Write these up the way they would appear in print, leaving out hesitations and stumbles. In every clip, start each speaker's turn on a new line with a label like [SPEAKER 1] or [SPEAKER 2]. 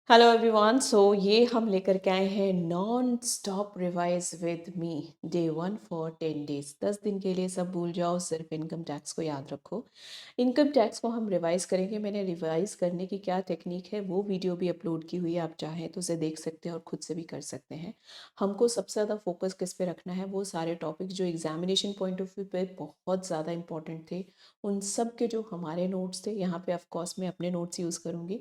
[SPEAKER 1] Hello everyone. ये हम लेकर के आए हैं non stop revise with me day 1 for 10 days. 10 दिन के लिए सब भूल जाओ, सिर्फ इनकम टैक्स को याद रखो। इनकम टैक्स को हम रिवाइज करेंगे। मैंने रिवाइज करने की क्या टेक्निक है वो वीडियो भी अपलोड की हुई है, आप चाहें तो उसे देख सकते हैं और ख़ुद से भी कर सकते हैं। हमको सबसे ज़्यादा फोकस किस पे रखना है, वो सारे टॉपिक जो एग्जामिनेशन पॉइंट ऑफ व्यू पे बहुत ज़्यादा इंपॉर्टेंट थे, उन सब के जो हमारे नोट्स थे। यहाँ पे ऑफकोर्स मैं अपने नोट्स यूज़ करूँगी।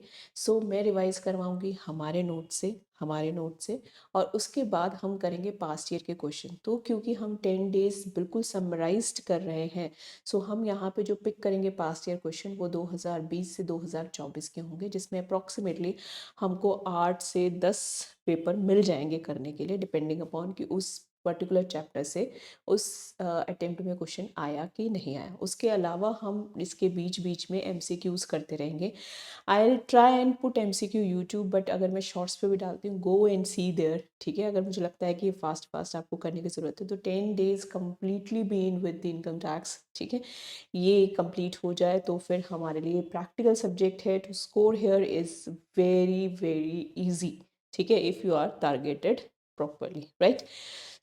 [SPEAKER 1] मैं रिवाइज़ करवाऊँगी हमारे नोट से और उसके बाद हम करेंगे पास्ट ईयर के क्वेश्चन। तो क्योंकि हम 10 डेज बिल्कुल समराइज्ड कर रहे हैं, हम यहाँ पे जो पिक करेंगे पास्ट ईयर क्वेश्चन वो 2020 से 2024 के होंगे, जिसमें अप्रॉक्सीमेटली हमको 8 से 10 पेपर मिल जाएंगे करने के लिए, डिपेंडिंग अपॉन कि उस पर्टिकुलर चैप्टर से उस अटेम्प्ट में क्वेश्चन आया कि नहीं आया। उसके अलावा हम इसके बीच बीच में MCQs करते रहेंगे। I will try and put MCQ YouTube, but अगर मैं शॉर्ट्स पे भी डालती हूँ, गो एंड सी देयर। ठीक है, अगर मुझे लगता है कि फास्ट फास्ट आपको करने की ज़रूरत है तो 10 days completely be in with the income tax. ठीक है, ये कंप्लीट हो जाए तो फिर हमारे लिए प्रैक्टिकल सब्जेक्ट है to score here is very very easy. ठीक है, if you are targeted properly, right.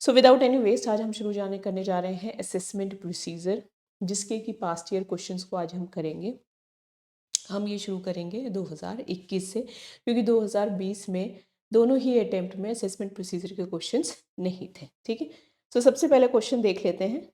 [SPEAKER 1] Without any waste आज हम शुरू जाने करने जा रहे हैं असेसमेंट प्रोसीजर, जिसके कि पास्ट ईयर क्वेश्चंस को आज हम करेंगे। हम ये शुरू करेंगे 2021 से, क्योंकि 2020 में दोनों ही अटेम्प्ट में असेसमेंट प्रोसीजर के क्वेश्चंस नहीं थे। ठीक है, सबसे पहले क्वेश्चन देख लेते हैं।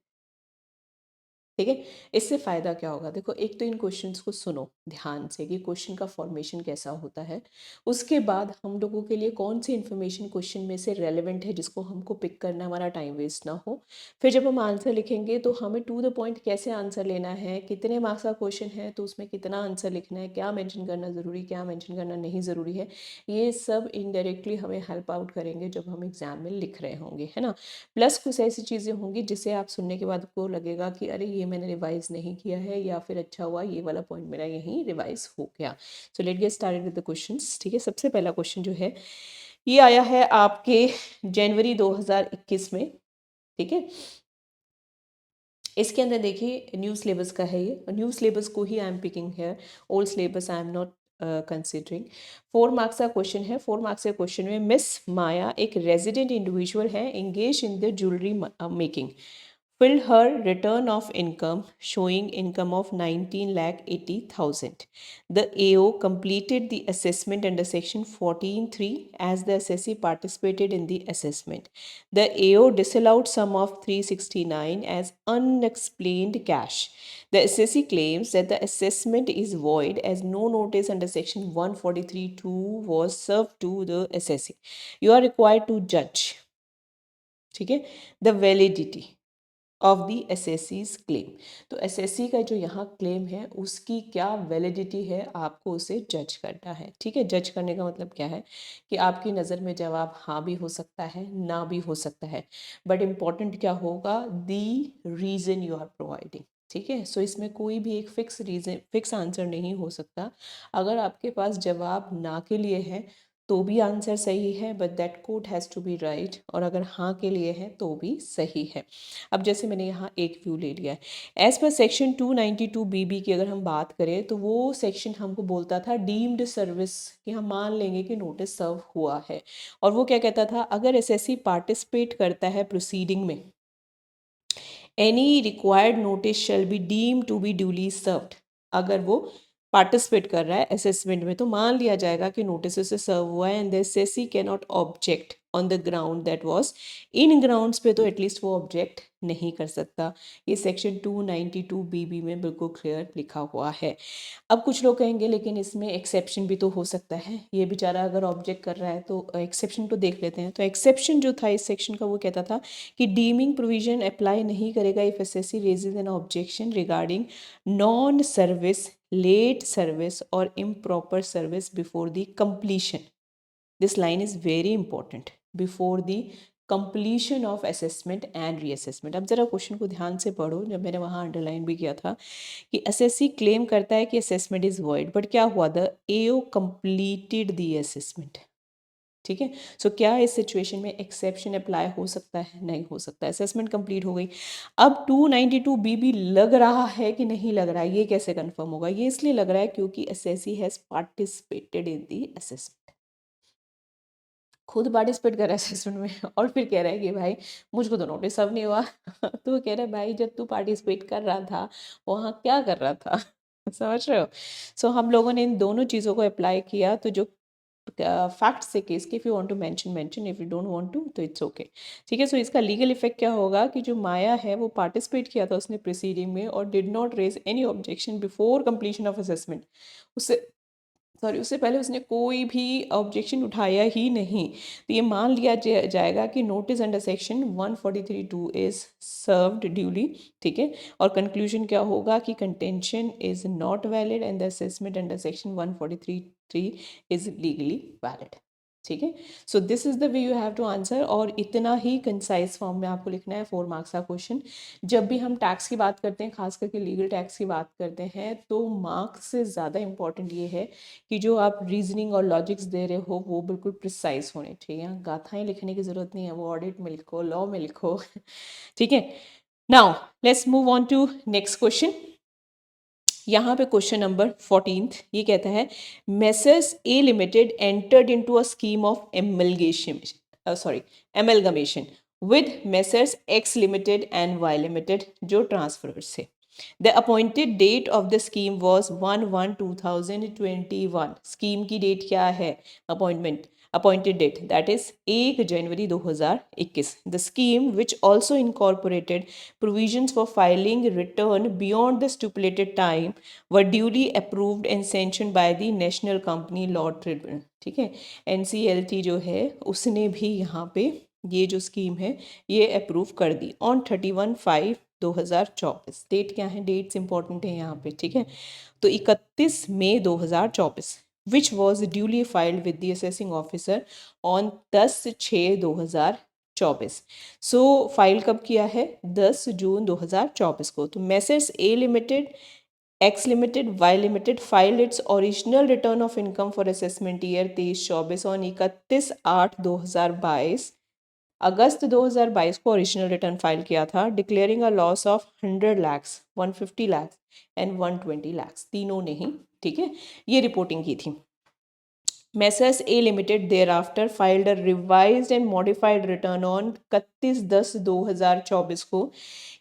[SPEAKER 1] ठीक है, इससे फ़ायदा क्या होगा, देखो एक तो इन क्वेश्चंस को सुनो ध्यान से कि क्वेश्चन का फॉर्मेशन कैसा होता है। उसके बाद हम लोगों के लिए कौन सी इन्फॉर्मेशन क्वेश्चन में से रेलेवेंट है जिसको हमको पिक करना, हमारा टाइम वेस्ट ना हो। फिर जब हम आंसर लिखेंगे तो हमें टू द पॉइंट कैसे आंसर लेना है, कितने मार्क्स का क्वेश्चन है तो उसमें कितना आंसर लिखना है, क्या मैंशन करना ज़रूरी, क्या मैंशन करना नहीं ज़रूरी है। ये सब इनडायरेक्टली हमें हेल्प आउट करेंगे जब हम एग्ज़ाम में लिख रहे होंगे, है ना। प्लस कुछ ऐसी चीज़ें होंगी जिसे आप सुनने के बाद आपको लगेगा कि अरे ये मैंने रिवाइज नहीं किया है, या फिर अच्छा हुआ ये वाला पॉइंट मेरा यहीं रिवाइज हो गया। Let get started with the questions. ठीक है, सबसे पहला क्वेश्चन जो है ये आया है आपके जनवरी 2021 में। ठीक है, इसके अंदर देखिए न्यू सिलेबस का है, ये न्यू सिलेबस को ही आई एम पिकिंग है, old syllabus I am not considering. 4 marks का क्वेश्चन है। 4 मार्क्स के क्वेश्चन में मिस माया एक रेजिडेंट इंडिविजुअल है, engage in the jewellery making, filled her return of income showing income of 19,80,000. The AO completed the assessment under section 14(3) as the assessee participated in the assessment. The AO disallowed sum of 369 as unexplained cash. The assessee claims that the assessment is void as no notice under section 143(2) was served to the assessee. You are required to judge, ठीक है, the validity of the एसएससीज claim. तो SSC का जो यहाँ claim है उसकी क्या वैलिडिटी है, आपको उसे जज करना है। ठीक है, जज करने का मतलब क्या है कि आपकी नज़र में जवाब हाँ भी हो सकता है, ना भी हो सकता है, बट इम्पॉर्टेंट क्या होगा, दी रीज़न यू आर प्रोवाइडिंग। ठीक है, इसमें कोई भी एक फिक्स रीज़न, फिक्स आंसर नहीं हो सकता। अगर आपके पास जवाब ना के लिए है तो भी आंसर सही है, but that code has to be right, और अगर हाँ के लिए है तो भी सही है। अब जैसे मैंने यहाँ एक व्यू ले लिया है, एज पर सेक्शन 292BB की अगर हम बात करें तो वो सेक्शन हमको बोलता था डीम्ड सर्विस, कि हम मान लेंगे कि नोटिस सर्व हुआ है। और वो क्या कहता था, अगर एसएससी पार्टिसिपेट करता है प्रोसीडिंग में, any required notice shall be deem to be duly served. अगर वो पार्टिसिपेट कर रहा है असेसमेंट में तो मान लिया जाएगा कि नोटिस से सर्व हुआ है, and the assessee can not object on the ground that was in grounds पे तो एटलीस्ट वो ऑब्जेक्ट नहीं कर सकता। ये सेक्शन 292BB में बिल्कुल क्लियर लिखा हुआ है। अब कुछ लोग कहेंगे लेकिन इसमें एक्सेप्शन भी तो हो सकता है, ये बेचारा अगर ऑब्जेक्ट कर रहा है तो एक्सेप्शन तो देख लेते हैं। तो एक्सेप्शन जो था इस सेक्शन का वो कहता था कि डीमिंग प्रोविजन अप्लाई नहीं करेगा if SSC raises an objection regarding non service, late service और improper service before the completion. This line is very important, before the completion of assessment and reassessment. अब जरा क्वेश्चन को ध्यान से पढ़ो, जब मैंने वहाँ अंडरलाइन भी किया था कि एसएससी क्लेम करता है कि असेसमेंट इज वॉइड, बट क्या हुआ, the AO completed the assessment. ठीक है, क्या इस सिचुएशन में एक्सेप्शन अप्लाई हो सकता है, नहीं हो सकता, असेसमेंट कंप्लीट हो गई। अब 292BB लग रहा है कि नहीं लग रहा है, ये कैसे कंफर्म होगा, ये इसलिए लग रहा है क्योंकि SSC has participated in the assessment. खुद पार्टिसिपेट कर रहा है असेसमेंट में और फिर कह रहा है कि भाई मुझको तो नोटिस सब नहीं हुआ तो वो कह रहा है भाई जब तू पार्टिसिपेट कर रहा था वहाँ क्या कर रहा था समझ रहे हो। सो हम लोगों ने इन दोनों चीज़ों को अप्लाई किया। तो जो फैक्ट से केस के if you want to mention mention, if you don't want to तो इट्स ओके। ठीक है। सो इसका लीगल इफेक्ट क्या होगा कि जो माया है वो पार्टिसिपेट किया था उसने प्रोसीडिंग में और did not raise any objection before completion of assessment. उससे उससे पहले उसने कोई भी ऑब्जेक्शन उठाया ही नहीं। तो ये मान लिया जाएगा कि notice under section 143(2) is served duly. ठीक है। और कंक्लूजन क्या होगा कि contention is not valid and the assessment under section 143(3) is legally valid. ठीक है। So this is the way you have to answer और इतना ही कंसाइज फॉर्म में आपको लिखना है 4 मार्क्स का क्वेश्चन। जब भी हम टैक्स की बात करते हैं, खास करके लीगल टैक्स की बात करते हैं, तो मार्क्स से ज़्यादा इंपॉर्टेंट ये है कि जो आप रीजनिंग और लॉजिक्स दे रहे हो वो बिल्कुल प्रिसाइज होने चाहिए। यहाँ गाथाएं लिखने की ज़रूरत नहीं है, वो ऑडिट में लिखो, लॉ में लिखो ठीक है। Now let's move on to next question. यहाँ पे क्वेश्चन नंबर 14 ये कहता है messrs A limited entered into a scheme of amalgamation with messrs X limited and Y limited जो ट्रांसफर्स है। The appointed date of the scheme was 1/1/2021। Scheme की date क्या है? अपॉइंटेड डेट दैट इज 1 जनवरी 2021। The scheme which also incorporated provisions for filing return beyond the stipulated time were duly approved and sanctioned by the National Company Law Tribunal। ठीक है। NCLT जो है उसने भी यहाँ पे ये जो स्कीम है ये अप्रूव कर दी ऑन 31/5/2024। डेट क्या है? डेट्स इंपॉर्टेंट है यहाँ पे। ठीक है। तो 31 मई 2024 which was duly filed with the assessing officer on 10/6/2024। So file कब किया है? 10 जून 2024 को। तो messrs A limited, X limited, Y limited file its original return of income for assessment year 23-24 on 31/8/2022। अगस्त 2022 को ओरिजिनल रिटर्न फाइल किया था, declaring a loss of 100 lakhs, 150 lakhs and 120 lakhs, तीनों ने ही। ठीक है, ये रिपोर्टिंग की थी। Messrs A limited thereafter filed a revised and modified return on 31/10/2024 को,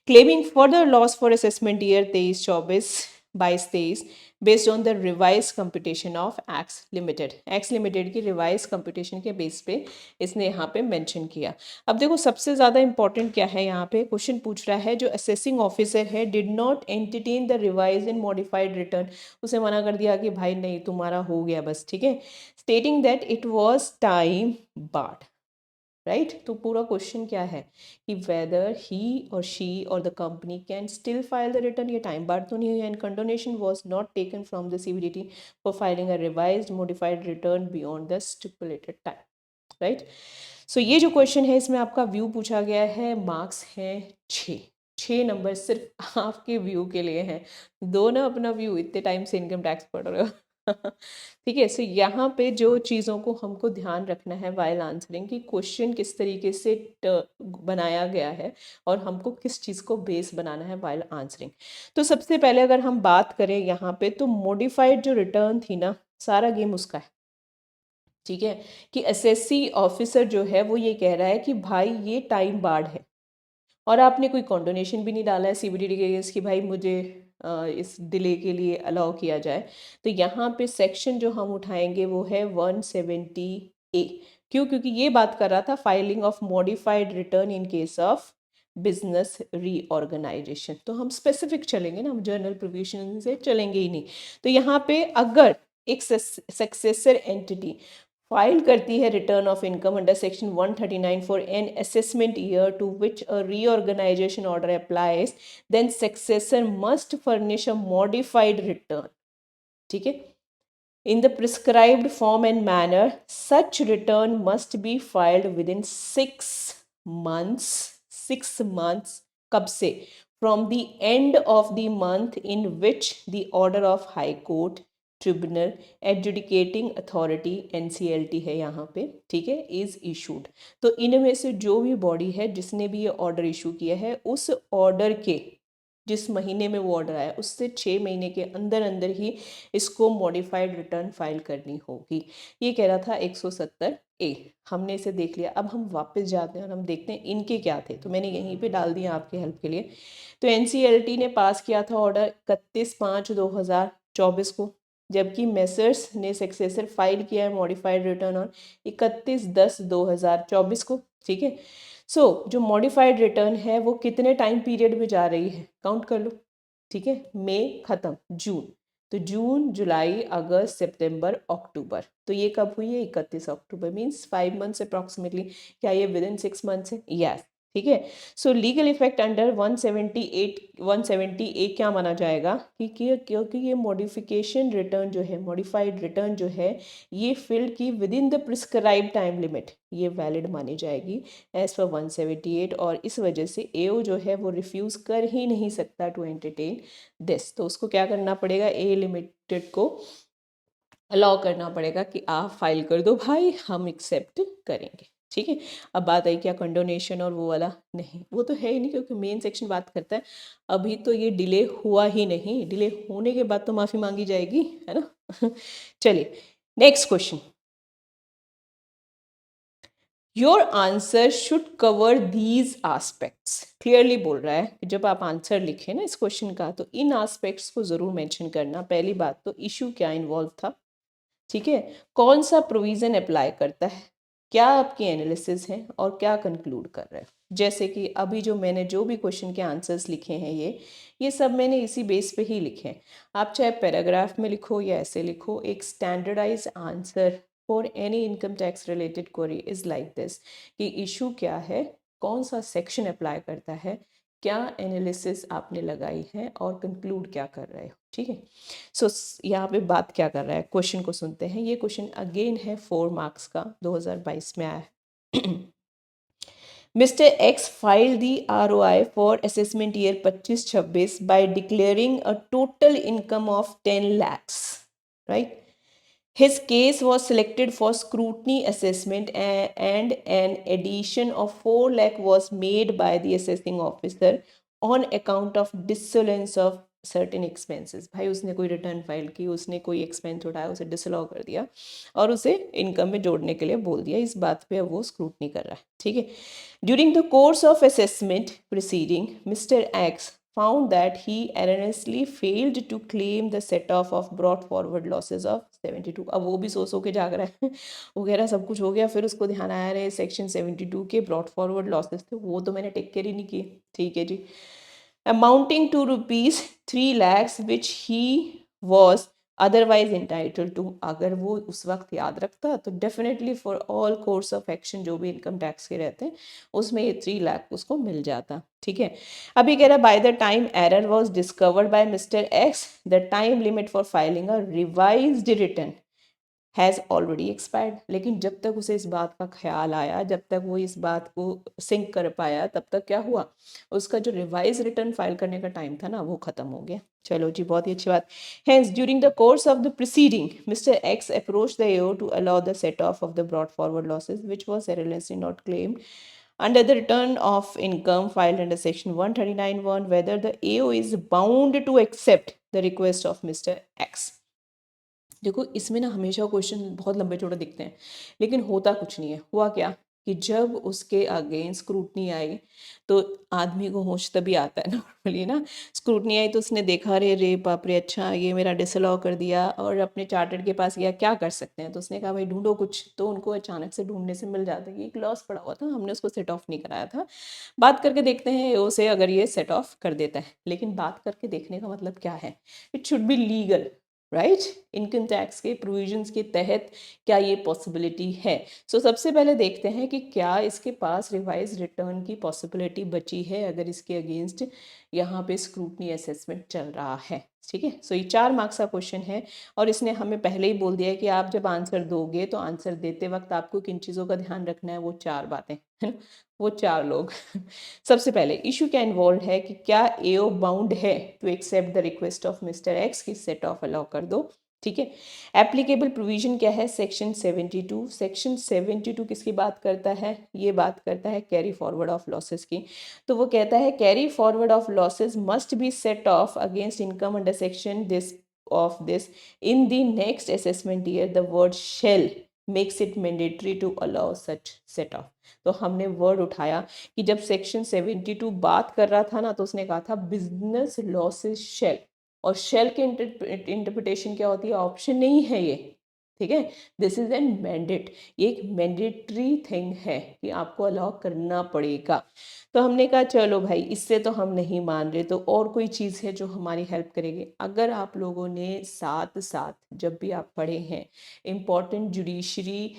[SPEAKER 1] claiming further loss for assessment year 22-23 based on the revise computation of X limited. X limited की revise computation के base पे इसने यहाँ पे mention किया। अब देखो सबसे ज़्यादा इंपॉर्टेंट क्या है, यहाँ पे क्वेश्चन पूछ रहा है जो असेसिंग ऑफिसर है did not entertain the revise and modified return, उसे मना कर दिया कि भाई नहीं तुम्हारा हो गया बस। ठीक है। Stating that it was time barred, right. तो पूरा क्वेश्चन क्या है कि वेदर ही और शी और the company can still file the return, ये टाइम बार तो नहीं हुई, and condonation was not taken from the CBDT for filing a revised modified return beyond the stipulated time, right. So ये जो question है इसमें आपका व्यू पूछा गया है, मार्क्स हैं 6 नंबर सिर्फ आपके व्यू के लिए हैं। दो ना अपना व्यू, इतने टाइम से इनकम टैक्स पढ़ रहे हो ठीक है। सो यहाँ पे जो चीज़ों को हमको ध्यान रखना है वाइल आंसरिंग कि क्वेश्चन किस तरीके से बनाया गया है और हमको किस चीज़ को बेस बनाना है वाइल आंसरिंग। तो सबसे पहले अगर हम बात करें यहाँ पे तो मॉडिफाइड जो रिटर्न थी ना, सारा गेम उसका है। ठीक है, कि एसएससी ऑफिसर जो है वो ये कह रहा है कि भाई ये टाइम बार्ड है और आपने कोई कॉन्डोनेशन भी नहीं डाला है सीबीडीटी के अगेंस्ट कि भाई मुझे इस डिले के लिए अलाउ किया जाए। तो यहाँ पे सेक्शन जो हम उठाएंगे वो है 170A। क्यों? क्योंकि ये बात कर रहा था filing of modified return in case of business reorganisation. तो हम स्पेसिफिक चलेंगे ना, हम जर्नल प्रोविजन से चलेंगे ही नहीं। तो यहाँ पे अगर एक सक्सेसर एंटिटी फाइल करती है return of income under section 139 for an assessment year to which a reorganisation order applies, then successor must furnish a modified return. ठीक है, in the prescribed form and manner. Such return must be filed within 6 months, 6 months कब से? From the end of the month in which the order of high court tribunal adjudicating authority NCLT है यहाँ पे, ठीक है, is issued. तो इनमें से जो भी बॉडी है जिसने भी ये ऑर्डर इशू किया है, उस ऑर्डर के जिस महीने में वो ऑर्डर आया उससे 6 महीने के अंदर अंदर ही इसको मॉडिफाइड रिटर्न फाइल करनी होगी। ये कह रहा था 170 ए, हमने इसे देख लिया। अब हम वापस जाते हैं और हम देखते हैं इनके क्या थे, तो मैंने यहीं पे डाल दिया आपके हेल्प के लिए। तो एनसीएलटी ने पास किया था ऑर्डर 31/5/2024 को, जबकि मेसर्स ने सक्सेसर फाइल किया है मॉडिफाइड रिटर्न ऑन 31/10/2024 को। ठीक है, सो जो मॉडिफाइड रिटर्न है वो कितने टाइम पीरियड में जा रही है, काउंट कर लो। ठीक है, मई खत्म, जून, तो जून, जुलाई, अगस्त, सितंबर, अक्टूबर, तो ये कब हुई है, 31 अक्टूबर, मीन्स 5 मंथ्स अप्रॉक्सीमेटली। क्या ये विद इन 6 मंथ्स है? यस। ठीक है, सो लीगल इफेक्ट अंडर 170 क्या माना जाएगा कि क्योंकि ये मॉडिफिकेशन रिटर्न जो है, मॉडिफाइड रिटर्न जो है, ये फील्ड की with in the prescribe time limit ये वैलिड मानी जाएगी एज पर 178, और इस वजह से एओ जो है वो रिफ्यूज़ कर ही नहीं सकता टू एंटरटेन दिस। तो उसको क्या करना पड़ेगा, ए लिमिटेड को अलाउ करना पड़ेगा कि आप फाइल कर दो भाई, हम एक्सेप्ट करेंगे। ठीक है, अब बात आई क्या कंडोनेशन और वो वाला, नहीं वो तो है ही नहीं, क्योंकि मेन सेक्शन बात करता है अभी तो ये डिले हुआ ही नहीं, डिले होने के बाद तो माफ़ी मांगी जाएगी, है ना। चलिए next question, your answer should cover these aspects. Clearly बोल रहा है कि जब आप आंसर लिखें ना इस क्वेश्चन का, तो इन आस्पेक्ट्स को ज़रूर मेंशन करना। पहली बात तो इशू क्या इन्वॉल्व था, ठीक है, कौन सा प्रोविज़न अप्लाई करता है, क्या आपकी एनालिसिस है, और क्या कंक्लूड कर रहे हो। जैसे कि अभी जो मैंने जो भी क्वेश्चन के आंसर्स लिखे हैं ये सब मैंने इसी बेस पे ही लिखे हैं। आप चाहे पैराग्राफ में लिखो या ऐसे लिखो, एक standardise answer for any income tax related query is like this, कि इशू क्या है, कौन सा सेक्शन अप्लाई करता है, क्या एनालिसिस आपने लगाई है, और कंक्लूड क्या कर रहे हो। ठीक है, सो यहाँ पे बात क्या कर रहा है, क्वेश्चन को सुनते हैं। ये क्वेश्चन अगेन है 4 मार्क्स का, 2022 में आया है। Mr. X filed the ROI for assessment year 25-26 by declaring a total income of 10 lakhs, right? His case was selected for scrutiny assessment and an addition of 4 lakh was made by the assessing officer on account of dissolution of certain expenses. भाई उसने कोई return file की, उसने कोई expense उठाया, उसे disallow कर दिया और उसे इनकम में जोड़ने के लिए बोल दिया। इस बात पे अब वो स्क्रूटनी कर रहा है। ठीक है, during the course of assessment proceeding mister x found that he erroneously failed to claim the set off of brought forward losses of 72। अब वो भी सो के जाग रहा है वगैरह सब कुछ हो गया, फिर उसको ध्यान आया रहे सेक्शन 72 के ब्रॉट फॉरवर्ड लॉसेस थे, वो तो मैंने टेक केयर ही नहीं किए। ठीक है जी, amounting to rupees 3 lakhs which he was otherwise entitle to. अगर वो उस वक्त याद रखता तो definitely for all course of action जो भी इनकम टैक्स के रहते हैं उसमें ये 3 लाख उसको मिल जाता। ठीक है, अभी कह रहा by the time error was discovered by mister x the time limit for filing a revised return has already expired. लेकिन जब तक उसे इस बात का ख्याल आया, जब तक वो इस बात को सिंक कर पाया, तब तक क्या हुआ, उसका जो रिवाइज रिटर्न फाइल करने का टाइम था ना वो ख़त्म हो गया। चलो जी, बहुत ही अच्छी बात। Hence, during the course of the proceeding, Mr. X approached the AO to allow the set-off of the brought forward losses, which was erroneously not claimed under the return of income filed under section 139(1), whether the AO is bound to accept the request of Mr. X। देखो इसमें ना हमेशा question बहुत लंबे चौड़े दिखते हैं, लेकिन होता कुछ नहीं है। हुआ क्या कि जब उसके अगेंस्ट स्क्रूटनी आई तो आदमी को होश तभी आता है नॉर्मली ना। स्क्रूटनी आई तो उसने देखा, रे रे बाप रे, अच्छा ये मेरा डिसअलाउ कर दिया, और अपने चार्टर्ड के पास गया, क्या कर सकते हैं, तो उसने कहा भाई ढूंढो कुछ। तो उनको अचानक से ढूंढने से मिल जाता है कि एक लॉस पड़ा हुआ था, हमने उसको सेट ऑफ नहीं कराया था, बात करके देखते हैं उसे अगर ये सेट ऑफ कर देता है। लेकिन बात करके देखने का मतलब क्या है, it should be legal, right. Income tax के प्रोविजंस के तहत क्या ये पॉसिबिलिटी है। सो सबसे पहले देखते हैं कि क्या इसके पास रिवाइज रिटर्न की पॉसिबिलिटी बची है अगर इसके अगेंस्ट यहाँ पे स्क्रूटनी असेसमेंट चल रहा है। ठीक है, सो ये 4 मार्क्स का क्वेश्चन है, और इसने हमें पहले ही बोल दिया है कि आप जब आंसर दोगे तो आंसर देते वक्त आपको किन चीज़ों का ध्यान रखना है, वो 4 बातें, है ना, वो 4 लोग। सबसे पहले इशू क्या इन्वॉल्व है कि क्या एओ बाउंड है to accept the request of mister X की सेट ऑफ अलाउ कर दो। ठीक है, एप्लीकेबल प्रोविजन क्या है, सेक्शन 72। सेक्शन 72 किसकी बात करता है, ये बात करता है कैरी फॉरवर्ड ऑफ लॉसेस की। तो वो कहता है carry forward of losses must be set off against income under section this of this in the next assessment year, the word shall makes it mandatory to allow such set off. तो हमने word उठाया कि जब section 72 बात कर रहा था ना, तो उसने कहा था बिजनेस लॉसेस शेल, और शेल के इंटरप्रिटेशन क्या होती है, ऑप्शन नहीं है ये, ठीक है, दिस इज एन मैंडेट, ये एक मैंडेटरी थिंग है कि आपको अलाउ करना पड़ेगा। तो हमने कहा चलो भाई इससे तो हम नहीं मान रहे, तो और कोई चीज़ है जो हमारी हेल्प करेगी। अगर आप लोगों ने साथ साथ जब भी आप पढ़े हैं इम्पॉर्टेंट जुडिशरी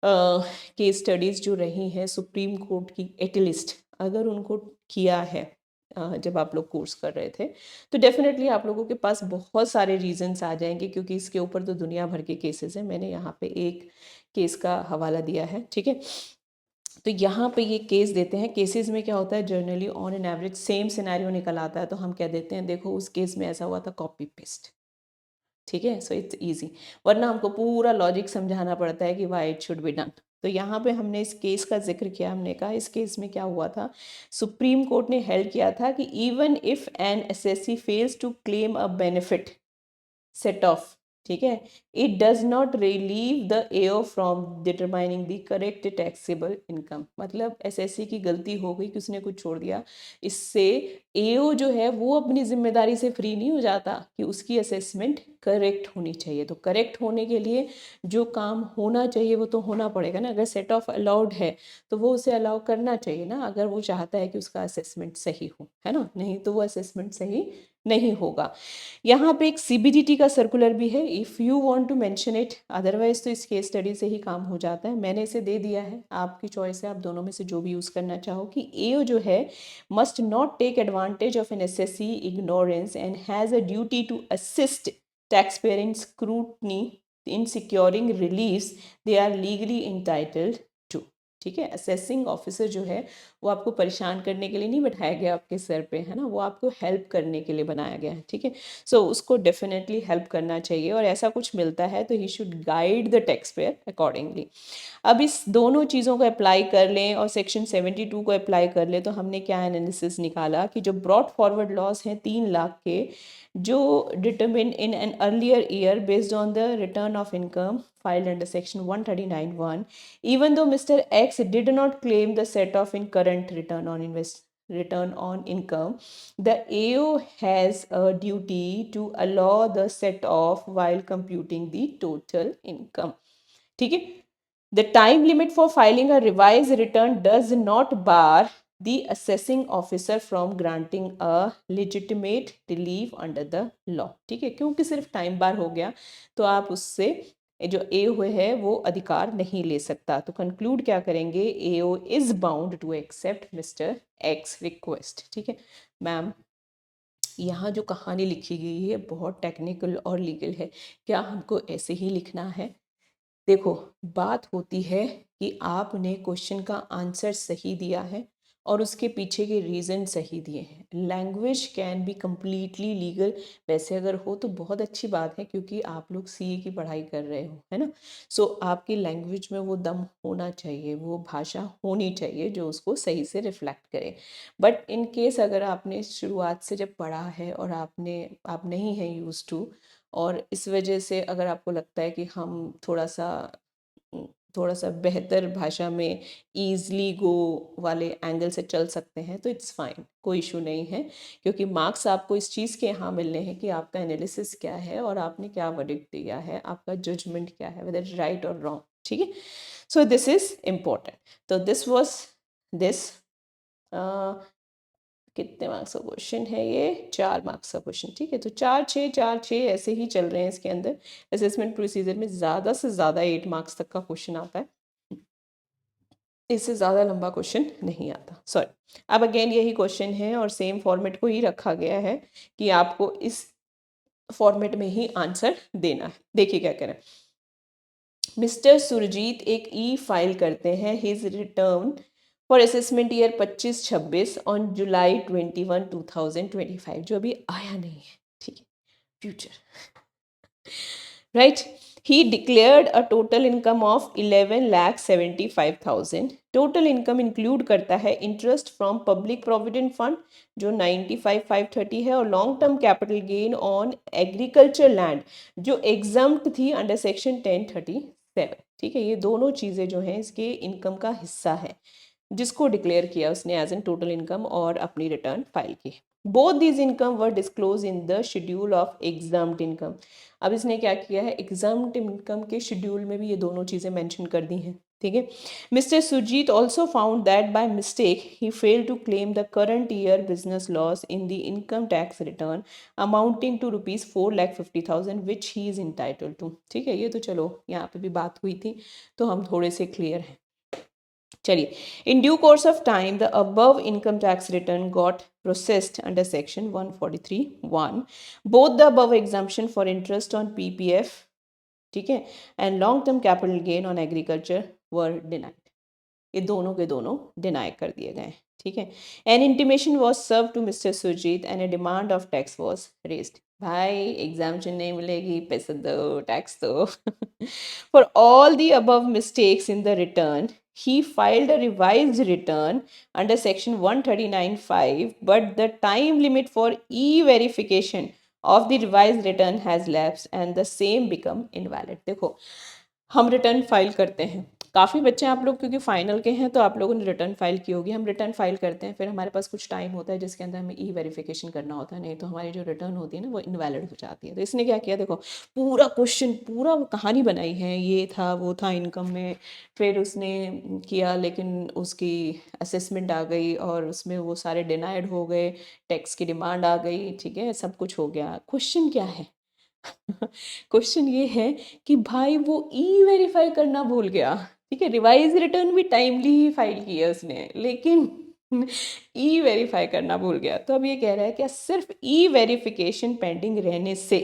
[SPEAKER 1] केस स्टडीज़ जो रही हैं सुप्रीम कोर्ट की, एटलीस्ट अगर उनको किया है जब आप लोग कोर्स कर रहे थे, तो डेफिनेटली आप लोगों के पास बहुत सारे रीजंस आ जाएंगे, क्योंकि इसके ऊपर तो दुनिया भर के केसेस हैं। मैंने यहाँ पे एक केस का हवाला दिया है, ठीक है। तो यहाँ पे ये केस देते हैं, केसेस में क्या होता है generally on an average same scenario निकल आता है, तो हम क्या देते हैं, देखो उस केस में ऐसा हुआ था, कॉपी पेस्ट, ठीक है, सो इट्स इजी। वरना हमको पूरा लॉजिक समझाना पड़ता है कि why it should be done. तो यहाँ पे हमने इस केस का जिक्र किया, हमने कहा इस केस में क्या हुआ था, सुप्रीम कोर्ट ने हेल्ड किया था कि even if an SSC fails to claim a benefit set off, ठीक है, it does not relieve the AO from determining the correct taxable income. मतलब एसएससी की गलती हो गई कि उसने कुछ छोड़ दिया, इससे एओ जो है वो अपनी जिम्मेदारी से फ्री नहीं हो जाता कि उसकी असेसमेंट करेक्ट होनी चाहिए। तो करेक्ट होने के लिए जो काम होना चाहिए वो तो होना पड़ेगा ना। अगर सेट ऑफ अलाउड है तो वो उसे अलाउ करना चाहिए ना, अगर वो चाहता है कि उसका असेसमेंट सही हो, है ना, नहीं तो वो असेसमेंट सही नहीं होगा। यहाँ पे एक सीबीडीटी का सर्कुलर भी है, if you want to mention it, otherwise तो इस केस स्टडी से ही काम हो जाता है। मैंने इसे दे दिया है, आपकी चॉइस है, आप दोनों में से जो भी यूज़ करना चाहो। कि एओ जो है must not take advantage of an SSC ignorance and has a duty to assist tax payer in scrutiny in securing relieves they are legally entitled to, ठीक है। असेसिंग ऑफिसर जो है वो आपको परेशान करने के लिए नहीं बैठाया गया आपके सर पे, है ना, वो आपको हेल्प करने के लिए बनाया गया है, ठीक है। सो उसको डेफिनेटली हेल्प करना चाहिए, और ऐसा कुछ मिलता है तो he should guide the tax payer accordingly. अब इस दोनों चीज़ों को अप्लाई कर लें और सेक्शन 72 को अप्लाई कर लें, तो हमने क्या एनालिसिस निकाला कि जो ब्रॉड फॉरवर्ड लॉस हैं 3 लाख के, जो determine in an earlier year based on the return of income filed under section 139(1), even though Mr. X did not claim the set off in current return on income, the AO has a duty to allow the set off while computing the total income, ठीक है। The time limit for filing a revised return does not bar the assessing officer from granting a legitimate relief under the law, ठीक है। क्योंकि सिर्फ time बार हो गया तो आप उससे जो ए हुए है वो अधिकार नहीं ले सकता। तो कंक्लूड क्या करेंगे, AO is bound to accept mister X request, ठीक है। मैम यहाँ जो कहानी लिखी गई है बहुत टेक्निकल और लीगल है, क्या हमको ऐसे ही लिखना है? देखो बात होती है कि आपने क्वेश्चन का आंसर सही दिया है और उसके पीछे के रीज़न सही दिए हैं। Language can be completely legal, वैसे अगर हो तो बहुत अच्छी बात है, क्योंकि आप लोग सीए की पढ़ाई कर रहे हो, है ना। सो आपकी लैंग्वेज में वो दम होना चाहिए, वो भाषा होनी चाहिए जो उसको सही से रिफ्लेक्ट करे। बट इन केस अगर आपने शुरुआत से जब पढ़ा है और आप नहीं हैं यूज टू, और इस वजह से अगर आपको लगता है कि हम थोड़ा सा बेहतर भाषा में ईजली गो वाले एंगल से चल सकते हैं, तो इट्स फाइन, कोई इशू नहीं है। क्योंकि मार्क्स आपको इस चीज़ के यहाँ मिलने हैं कि आपका एनालिसिस क्या है और आपने क्या वर्डिक्ट दिया है, आपका जजमेंट क्या है, वेदर राइट और रॉन्ग, ठीक है। So this is important. तो दिस वॉज दिस कितने मार्क्स का क्वेश्चन है ये, 4 मार्क्स का क्वेश्चन, ठीक है। तो 4 6 ऐसे ही चल रहे हैं इसके अंदर। असेसमेंट प्रोसीजर में ज़्यादा से ज़्यादा 8 मार्क्स तक का क्वेश्चन आता है, इससे ज़्यादा लंबा क्वेश्चन नहीं आता, सॉरी। अब अगेन यही क्वेश्चन है और सेम फॉर्मेट को ही रखा गया है कि आपको इस फॉर्मेट में ही आंसर देना है। देखिए क्या करें, मिस्टर सुरजीत एक ई फाइल करते हैं his return for assessment year 25-26 on July 21 2025, जो अभी आया नहीं है, ठीक है, future, right. He declared a total income of 11,75,000। Total income include करता है interest from public provident fund जो 95,530 है, और long term capital gain on agriculture land जो एग्जम्प्ट थी अंडर सेक्शन 1037, 7। ठीक है, ये दोनों चीज़ें जो हैं इसके इनकम का हिस्सा है जिसको डिक्लेयर किया उसने एज एन टोटल इनकम और अपनी रिटर्न फाइल की। Both these income were disclose in the schedule of examined income. अब इसने क्या किया है, एग्जाम्ड इनकम के शेड्यूल में भी ये दोनों चीज़ें मेंशन कर दी हैं। ठीक है, mister Surjit also found that by mistake he fail to claim the current year business loss in the income tax return amounting to ₹4,50,000 which he is entitle to. ठीक है, ये तो चलो यहाँ पे भी बात हुई थी तो हम थोड़े से क्लियर हैं। चलिए, in due course of time the above income tax return got processed under section 143(1). Both the above exemption for interest on PPF, ठीक है, and long term capital gain on agriculture were denied. ये दोनों के दोनों deny कर दिए गए। ठीक है, an intimation was serve to mister Surjit and a demand of tax was raised. भाई एग्जाम्पशन नहीं मिलेगी, पैसा दो, टैक्स दो। For all the above mistakes in the return he filed a revised return under section 139(5), but the time limit for e-verification of the revised return has lapsed and the same become invalid। देखो, हम return file करते हैं, काफ़ी बच्चे आप लोग क्योंकि final के हैं तो आप लोगों ने रिटर्न फाइल की होगी। हम रिटर्न फाइल करते हैं, फिर हमारे पास कुछ टाइम होता है जिसके अंदर हमें ई वेरिफिकेशन करना होता है, नहीं तो हमारी जो रिटर्न होती है ना वो इनवैलिड हो जाती है। तो इसने क्या किया, देखो पूरा क्वेश्चन, पूरा कहानी बनाई है, ये था वो था इनकम में, फिर उसने किया लेकिन उसकी असेसमेंट आ गई और उसमें वो सारे डिनाइड हो गए, टैक्स की डिमांड आ गई। ठीक है, सब कुछ हो गया। क्वेश्चन क्या है? क्वेश्चन ये है कि भाई वो ई वेरीफाई करना भूल गया। ठीक है, रिवाइज रिटर्न भी टाइमली ही फाइल की है उसने, लेकिन ई वेरीफाई करना भूल गया। तो अब ये कह रहा है कि सिर्फ ई वेरिफिकेशन पेंडिंग रहने से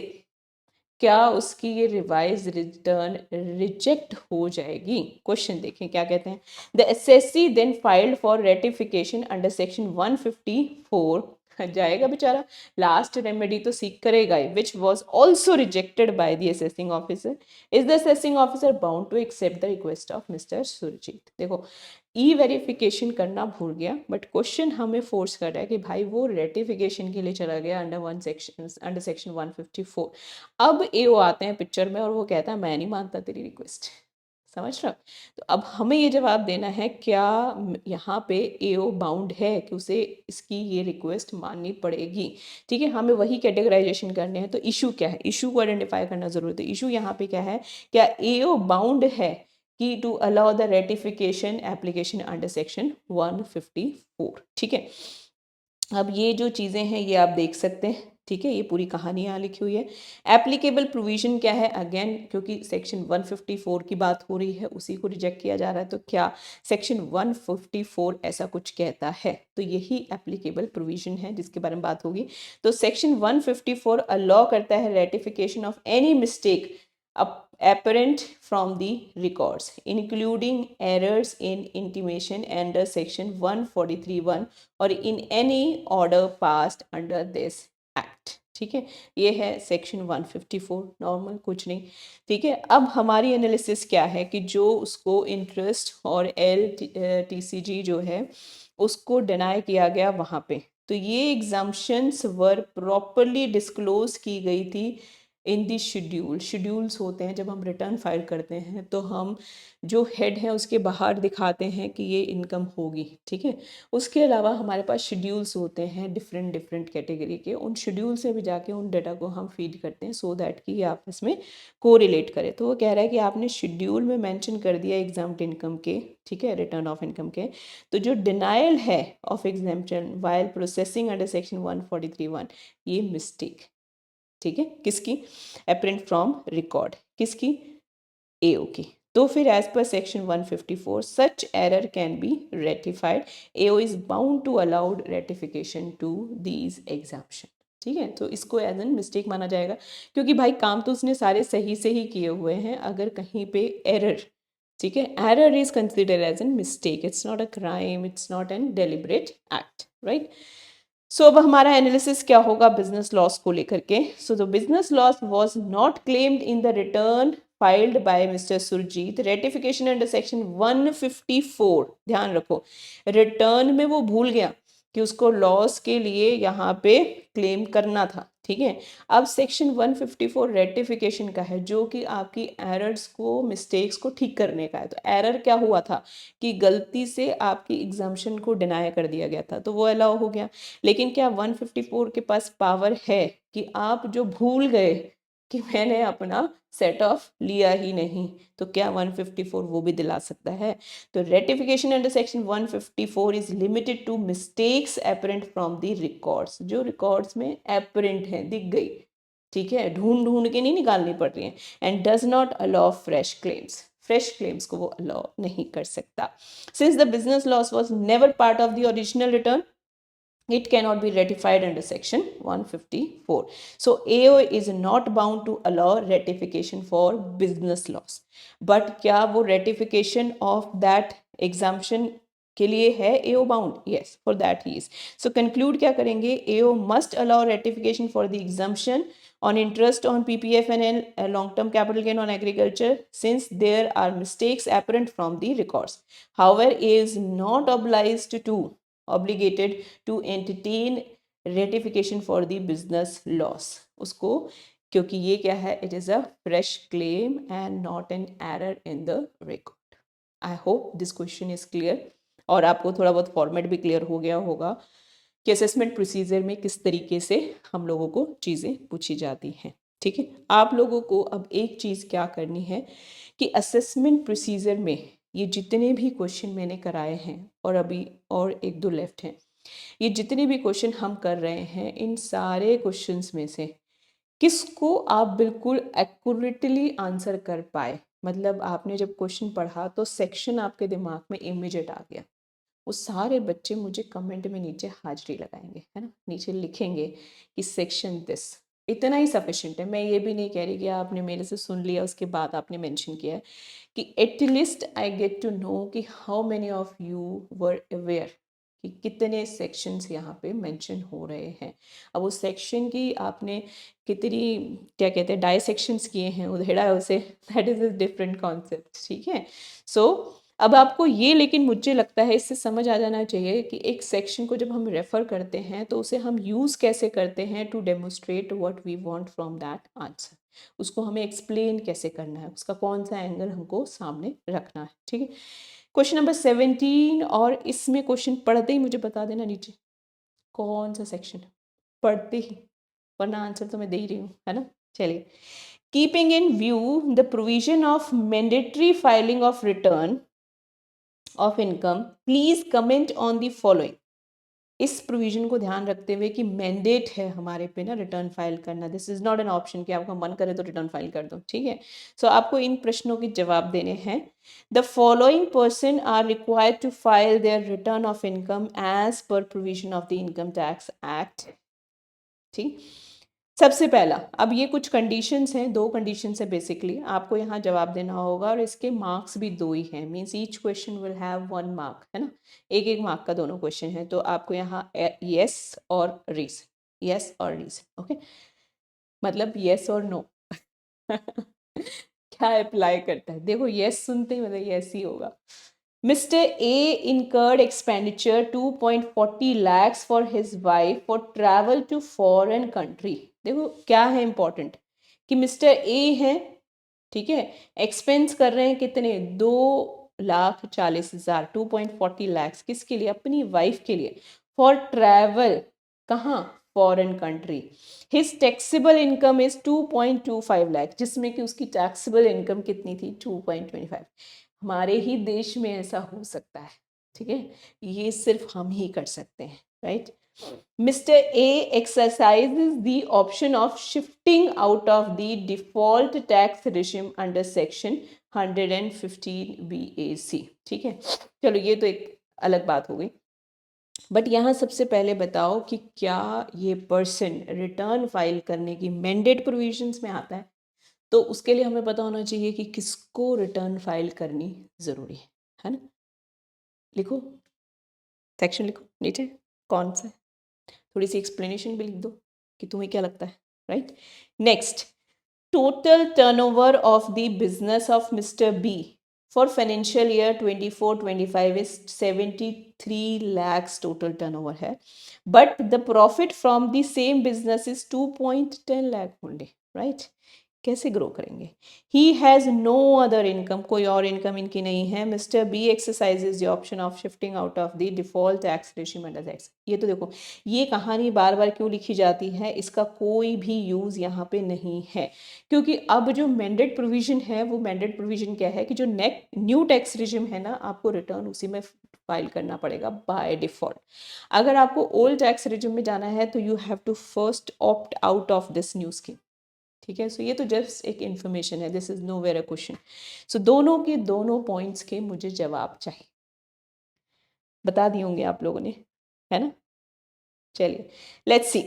[SPEAKER 1] क्या उसकी ये रिवाइज रिटर्न रिजेक्ट हो जाएगी? क्वेश्चन देखें क्या कहते हैं। The SSC then filed for rectification under section 154, जाएगा बेचारा, लास्ट रेमेडी तो सीख करेगा, which was also rejected by the assessing officer. Is the assessing officer bound to accept the request of mister Surjit? देखो, ई वेरिफिकेशन करना भूल गया, but question हमें फोर्स कर रहा है कि भाई वो रेटिफिकेशन के लिए चला गया अंडर सेक्शन 154। अब एओ आते हैं पिक्चर में और वो कहता है मैं नहीं मानता तेरी रिक्वेस्ट। समझ रहा? तो अब हमें ये जवाब देना है, क्या यहाँ पे एओ बाउंड है कि उसे इसकी ये रिक्वेस्ट माननी पड़ेगी? ठीक है, हमें वही कैटेगराइजेशन करने हैं। तो इशू क्या है, इशू को आइडेंटिफाई करना जरूरत है। इशू यहाँ पे क्या है, क्या एओ बाउंड है कि to allow the rectification application under section 154? ठीक है, अब ये जो चीज़ें हैं ये आप देख सकते हैं। ठीक है, ये पूरी कहानी यहाँ लिखी हुई है। एप्लीकेबल प्रोविजन क्या है, अगेन क्योंकि सेक्शन 154 की बात हो रही है उसी को रिजेक्ट किया जा रहा है, तो क्या सेक्शन 154 ऐसा कुछ कहता है? तो यही एप्लीकेबल प्रोविजन है जिसके बारे में बात होगी। तो सेक्शन 154 अलाउ करता है ratification of any mistake apparent from the records including errors in intimation under section 143(1) or in any order passed under this act। ठीक है, ये है सेक्शन 154, नॉर्मल, कुछ नहीं। ठीक है, अब हमारी एनालिसिस क्या है कि जो उसको इंटरेस्ट और LTCG जो है उसको डिनाई किया गया वहाँ पे, तो ये एग्जाम्पशंस वर प्रॉपरली डिस्क्लोज की गई थी इन दी शेड्यूल। शेड्यूल्स होते हैं जब हम रिटर्न फाइल करते हैं तो हम जो हेड है उसके बाहर दिखाते हैं कि ये इनकम होगी। ठीक है, उसके अलावा हमारे पास शेड्यूल्स होते हैं डिफरेंट डिफरेंट कैटेगरी के, उन शेड्यूल से भी जाके उन डाटा को हम फीड करते हैं सो दैट कि ये आपस में कोरिलेट करे। तो वो कह रहा है कि आपने शेड्यूल में मेंशन कर दिया एग्जाम्प्ट इनकम के, ठीक है, रिटर्न ऑफ इनकम के, तो जो डिनाइल है of exemption while processing under section 143(1) ये मिस्टेक, ठीक है, किसकी? अपरेंट फ्रॉम रिकॉर्ड, किसकी? एओ की। तो फिर as per section 154 such error can be rectified, AO is bound to allowed rectification to these exemption. ठीक है, तो इसको एज एन मिस्टेक माना जाएगा क्योंकि भाई काम तो उसने सारे सही से ही किए हुए हैं। अगर कहीं पे एरर, ठीक है, error is consider as an mistake, it's not a crime, it's not an deliberate act, right? So अब हमारा एनालिसिस क्या होगा बिजनेस लॉस को लेकर के। So the business loss was not claimed in the return filed by mister Surjit, rectification under section 154। ध्यान रखो, return में वो भूल गया कि उसको लॉस के लिए यहाँ पे क्लेम करना था, ठीक है। अब सेक्शन 154 रेटिफिकेशन का है, जो कि आपकी एरर्स को, मिस्टेक्स को ठीक करने का है। तो एरर क्या हुआ था कि गलती से आपकी एग्जाम्शन को डिनाई कर दिया गया था, तो वो अलाउ हो गया। लेकिन क्या 154 के पास पावर है कि आप जो भूल गए कि मैंने अपना सेट ऑफ लिया ही नहीं, तो क्या 154 वो भी दिला सकता है? तो rectification under section 154 is limited to mistakes apparent from the records, जो रिकॉर्ड्स में एपरेंट है, दिख गई, ठीक है, ढूंढ ढूंढ के नहीं निकालनी पड़ रही है। And does not allow fresh claims, fresh claims को वो अलाउ नहीं कर सकता। Since the business loss was never part of the original return, it cannot be ratified under section 154. So AO is not bound to allow ratification for business loss, but क्या वो ratification of that exemption के लिए है AO bound? Yes, for that he is. So conclude क्या करेंगे? AO must allow ratification for the exemption on interest on PPF and long-term capital gain on agriculture, since there are mistakes apparent from the records. However, AO is not obligated to entertain ratification for the business loss, उसको, क्योंकि ये क्या है, it is a fresh claim and not an error in the record. I hope this question is clear, और आपको थोड़ा बहुत format भी क्लियर हो गया होगा कि असेसमेंट प्रोसीजर में किस तरीके से हम लोगों को चीज़ें पूछी जाती हैं, ठीक है। आप लोगों को अब एक चीज़ क्या करनी है कि असेसमेंट प्रोसीजर में ये जितने भी क्वेश्चन मैंने कराए हैं, और अभी और एक दो लेफ्ट हैं, ये जितने भी क्वेश्चन हम कर रहे हैं, इन सारे क्वेश्चंस में से किसको आप बिल्कुल एक्यूरेटली आंसर कर पाए, मतलब आपने जब क्वेश्चन पढ़ा तो सेक्शन आपके दिमाग में इमीडिएट आ गया, वो सारे बच्चे मुझे कमेंट में नीचे हाजिरी लगाएंगे, है ना, नीचे लिखेंगे कि सेक्शन दिस, इतना ही सफिशिएंट है। मैं ये भी नहीं कह रही कि आपने मेरे से सुन लिया उसके बाद आपने मेंशन किया है, कि at least I get to know कि how many of you were aware कि कितने सेक्शंस यहाँ पे मेंशन हो रहे हैं। अब उस सेक्शन की आपने कितनी, क्या कहते हैं, डायसेक्शंस किए हैं, उधेड़ा है उसे, that is a different concept, ठीक है। सो अब आपको ये, लेकिन मुझे लगता है इससे समझ आ जाना चाहिए कि एक सेक्शन को जब हम रेफ़र करते हैं तो उसे हम यूज़ कैसे करते हैं to demonstrate what we want from that answer, उसको हमें एक्सप्लेन कैसे करना है, उसका कौन सा एंगल हमको सामने रखना है, ठीक है। क्वेश्चन नंबर 17, और इसमें क्वेश्चन पढ़ते ही मुझे बता देना नीचे कौन सा सेक्शन, पढ़ते ही, वरना आंसर तो मैं दे ही रही हूँ, है ना। चलिए, keeping in view the provision of mandatory filing of return of income, please comment on the following. इस प्रोविजन को ध्यान रखते हुए कि मैंडेट है हमारे पे ना रिटर्न फाइल करना, this is not an option कि आपका मन करे तो रिटर्न फाइल कर दो, ठीक है। सो आपको इन प्रश्नों के जवाब देने हैं। The following person are required to file their return of income as per provision of the income tax act, ठीक। सबसे पहला, अब ये कुछ कंडीशंस हैं, दो कंडीशंस है बेसिकली, आपको यहाँ जवाब देना होगा, और इसके मार्क्स भी दो ही हैं, means each question will have 1 mark, है ना, एक एक मार्क का दोनों क्वेश्चन है। तो आपको यहाँ यस और रीजन, यस और रीजन, ओके, मतलब यस और नो क्या अप्लाई करता है, देखो यस सुनते ही मतलब यस ही होगा। Mr. A incurred expenditure 2.40 lakhs for his wife for travel to foreign country. देखो क्या है important कि मिस्टर ए है, ठीक है, एक्सपेंस कर रहे हैं कितने, 2,40,000, 2.40 lakhs, किसके लिए, अपनी वाइफ के लिए, फॉर ट्रैवल, कहाँ, foreign country. His taxable income is 2.25 lakh, जिसमें कि उसकी टैक्सेबल इनकम कितनी थी, 2.25। हमारे ही देश में ऐसा हो सकता है, ठीक है, ये सिर्फ हम ही कर सकते हैं, right. Mr. A exercises the option of shifting out of the default tax regime under section 115 BAC, ठीक है। चलो ये तो एक अलग बात हो गई, बट यहाँ सबसे पहले बताओ कि क्या ये पर्सन रिटर्न फाइल करने की मैंडेट प्रोविजंस में आता है, तो उसके लिए हमें पता होना चाहिए कि किसको रिटर्न फाइल करनी ज़रूरी है ना। लिखो, सेक्शन लिखो नीचे, कौन सा है, थोड़ी सी एक्सप्लेनेशन भी लिख दो कि तुम्हें क्या लगता है, right. Next, total turnover of the business of mister B for financial year 24-25 is 73 lakhs total turnover है, but the profit from the same business is 2.10 lakh only, right? कैसे ग्रो करेंगे? He has no other income, कोई और income इनकी नहीं है. Mister B exercises the option of shifting out of the default tax regime under tax. ये तो देखो, ये कहानी बार बार क्यों लिखी जाती है, इसका कोई भी यूज़ यहाँ पे नहीं है, क्योंकि अब जो मैंडेट प्रोविजन है, वो मैंडेट प्रोविजन क्या है कि जो न्यू टैक्स रेजिम है ना, आपको रिटर्न उसी में फाइल करना पड़ेगा बाय डिफॉल्ट. अगर आपको ओल्ड टैक्स रेजिम में जाना है तो you have to first opt out of this new scheme. ठीक है, सो ये तो जस्ट एक इन्फॉर्मेशन है, this is nowhere a question. So दोनों के दोनों पॉइंट्स के मुझे जवाब चाहिए, बता दिए होंगे आप लोगों ने, है ना? चलिए लेट्स सी.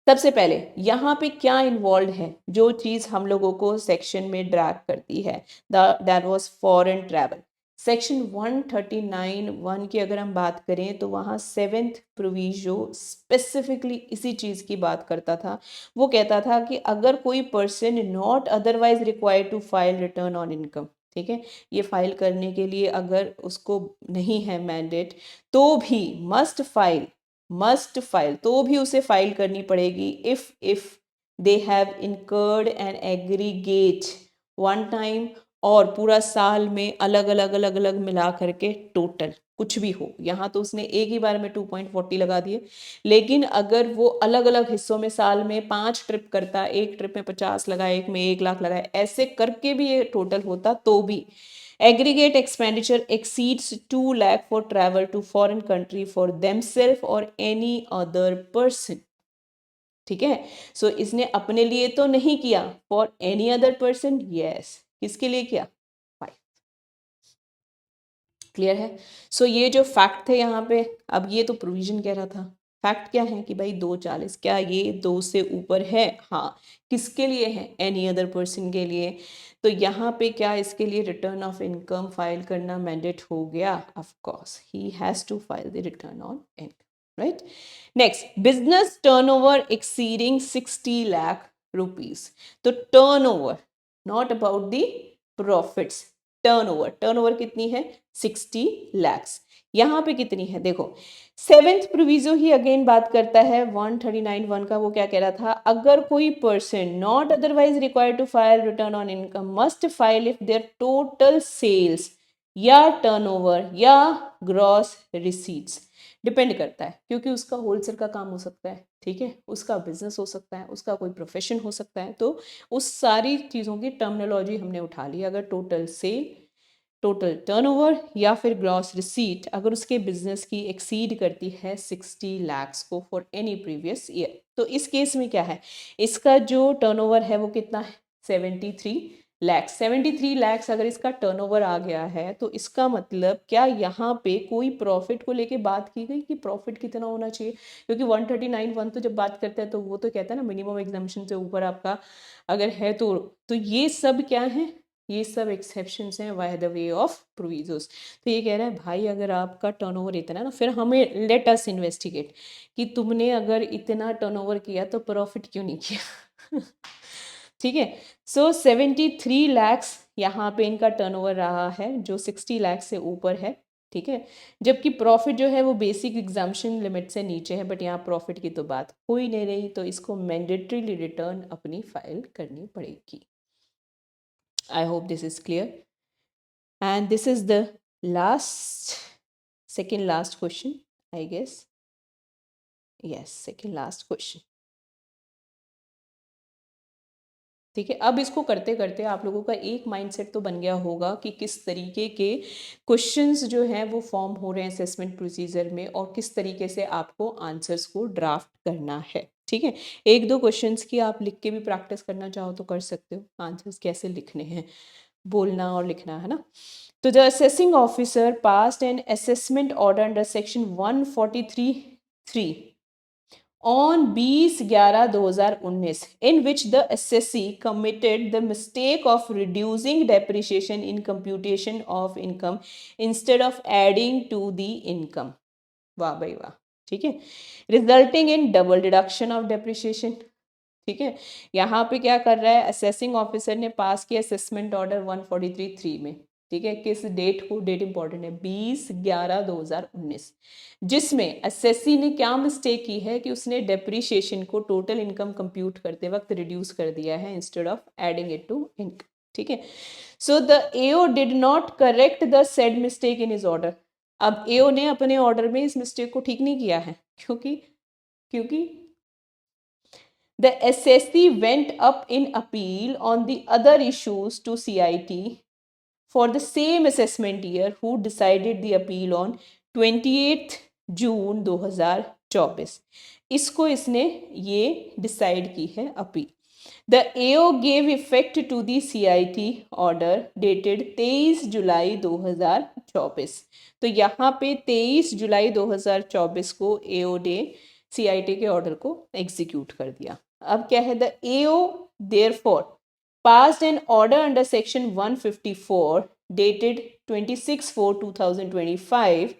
[SPEAKER 1] सबसे पहले यहाँ पे क्या इन्वॉल्व है, जो चीज़ हम लोगों को सेक्शन में ड्रैग करती है, that was foreign travel. Section 139(1) की अगर हम बात करें तो वहाँ 7th प्रोविजो स्पेसिफिकली इसी चीज़ की बात करता था. वो कहता था कि अगर कोई person not otherwise required to file return on income, ठीक है, ये फाइल करने के लिए अगर उसको नहीं है मैंडेट, तो भी मस्ट फाइल, तो भी उसे फाइल करनी पड़ेगी if they have incurred an aggregate one time, और पूरा साल में अलग अलग मिला करके टोटल कुछ भी हो. यहाँ तो उसने एक ही बार में 2.40 लगा दिए, लेकिन अगर वो अलग अलग हिस्सों में साल में 5 ट्रिप करता, एक ट्रिप में 50 लगाए, एक में 1 लाख लगाए, ऐसे करके भी ये टोटल होता, तो भी aggregate expenditure exceeds 2 lakh for travel to foreign country for themselves or any other person. ठीक है, सो इसने अपने लिए तो नहीं किया, for any other person yes. किसके लिए किया? क्लियर है? सो ये जो फैक्ट थे यहाँ पे, अब ये तो प्रोविजन कह रहा था, फैक्ट क्या है कि भाई 240, क्या ये 2 से ऊपर है? हाँ. किसके लिए है? एनी अदर पर्सन के लिए. तो यहाँ पे क्या इसके लिए रिटर्न ऑफ इनकम फाइल करना मैंडेट हो गया? Of course he has to file the return on income, right? Next, business turnover exceeding 60 लाख रुपीस. तो turnover, not about the profits, turnover कितनी है? 60 लैक्स. यहाँ पे कितनी है देखो, 7th प्रोविजो ही अगेन बात करता है 139(1) का. वो क्या कह रहा था? अगर कोई person not otherwise required to file return on income must file if their total sales या टर्नओवर या ग्रॉस रिसीट्स. डिपेंड करता है, क्योंकि उसका होलसेल का काम हो सकता है, ठीक है, उसका बिजनेस हो सकता है, उसका कोई प्रोफेशन हो सकता है, तो उस सारी चीज़ों की टर्मिनोलॉजी हमने उठा ली. अगर टोटल सेल, टोटल टर्नओवर या फिर ग्रॉस रिसीट अगर उसके बिजनेस की एक्सीड करती है 60 लैक्स को फॉर एनी प्रीवियस ईयर, तो इस केस में क्या है, इसका जो टर्नओवर है वो कितना है? 73 लैक्स. 73 लैक्स अगर इसका टर्नओवर आ गया है, तो इसका मतलब क्या यहाँ पे कोई प्रॉफिट को लेके बात की गई कि प्रॉफिट कितना होना चाहिए? क्योंकि 139(1) तो जब बात करते हैं तो वो तो कहता है ना मिनिमम एग्जाम्पशन से ऊपर आपका अगर है तो ये सब क्या है? ये सब एक्सेप्शंस हैं बाय द वे ऑफ प्रोविजोस. तो ये कह रहा है भाई अगर आपका टर्नओवर इतना है ना, फिर हमें लेट अस इन्वेस्टिगेट कि तुमने अगर इतना टर्नओवर किया तो प्रॉफिट क्यों नहीं किया. ठीक है, सो 73 लैक्स यहाँ पे इनका टर्नओवर रहा है, जो 60 लैक्स से ऊपर है. ठीक है, जबकि प्रॉफिट जो है वो बेसिक एग्जाम्पशन लिमिट से नीचे है, बट यहाँ प्रॉफिट की तो बात हो ही नहीं रही, तो इसको मैंडेटरीली रिटर्न अपनी फाइल करनी पड़ेगी. I hope this is clear. And this is the second last question, I guess. Yes, second last question. ठीक है, अब इसको करते करते आप लोगों का एक माइंडसेट तो बन गया होगा कि किस तरीके के क्वेश्चंस जो हैं वो फॉर्म हो रहे हैं असेसमेंट प्रोसीजर में, और किस तरीके से आपको आंसर्स को ड्राफ्ट करना है. ठीक है, एक दो क्वेश्चंस की आप लिख के भी प्रैक्टिस करना चाहो तो कर सकते हो, आंसर्स कैसे लिखने हैं, बोलना और लिखना, है ना. तो the assessing officer passed an assessment order under section 143(3) on 20/11/2019 in which the assessee committed the mistake of reducing depreciation in computation of income instead of adding to the income. वाह भाई वाह. ठीक है, resulting in double deduction of depreciation. ठीक है, यहाँ पे क्या कर रहा है, असेसिंग ऑफिसर ने पास किया असेसमेंट ऑर्डर 143(3) में, ठीक है, किस डेट को, डेट इंपॉर्टेंट है, 20/11/2019, जिसमें असेसी ने क्या मिस्टेक की है कि उसने डेप्रीशिएशन को टोटल इनकम कंप्यूट करते वक्त रिड्यूस कर दिया है instead of adding it to income, ठीक है। So the AO did not correct the said mistake in his order. अब एओ ने अपने ऑर्डर में इस मिस्टेक को ठीक नहीं किया है, क्योंकि क्योंकि the SSC went up in appeal on the other issues to CIT for the same assessment year, who decided the appeal on 28th June 2024। इसको इसने ये डिसाइड की है appeal. The AO gave effect to the CIT order dated 23 जुलाई 2024। तो यहाँ पे 23 जुलाई 2024 को AO ने CIT के ऑर्डर को एग्जीक्यूट कर दिया। अब क्या है, the AO therefore passed an order under section 154 dated 26/4/2025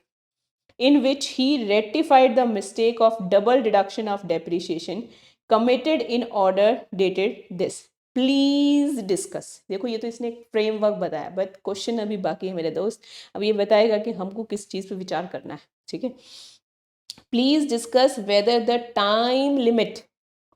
[SPEAKER 1] in which he rectified the mistake of double deduction of depreciation committed in order dated this। Please discuss. देखो ये तो इसने एक फ्रेमवर्क बताया, बट क्वेश्चन अभी बाकी है मेरे दोस्त। अब ये बताएगा कि हमको किस चीज़ पे विचार करना है, ठीक है। Please discuss whether the time limit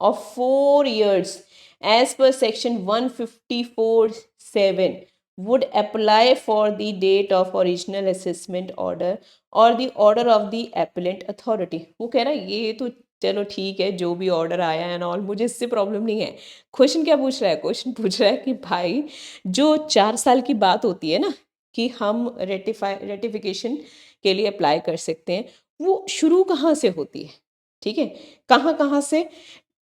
[SPEAKER 1] of 4 years as per section 154(7) would apply for the date of original assessment order or the order of the appellant authority। वो कह रहा है ये तो चलो ठीक है, जो भी ऑर्डर आया है और मुझे इससे प्रॉब्लम नहीं है। क्वेश्चन क्या पूछ रहा है, क्वेश्चन पूछ रहा है कि भाई जो 4 साल की बात होती है ना कि हम रेटिफिकेशन के लिए अप्लाई कर सकते हैं, वो शुरू कहाँ से होती है, ठीक है, कहाँ कहाँ से,